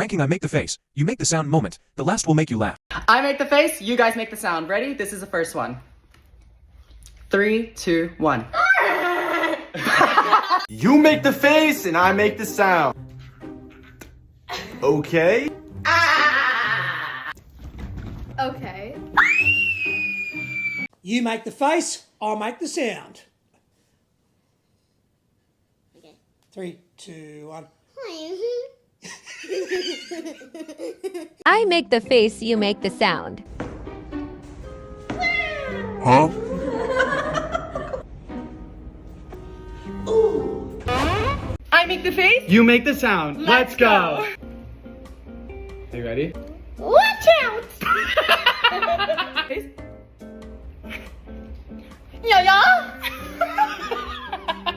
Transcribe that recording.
Ranking I make the face, you make the sound moment. The last will make you laugh. I make the face, you guys make the sound. Ready? This is the first one. 3, 2, 1. You make the face and I make the sound. Okay? Okay. You make the face, I'll make the sound. Okay. 3, 2, 1. I make the face, you make the sound. Huh? I make the face. You make the sound. Let's go. Are you ready? Watch out! Yeah, yeah.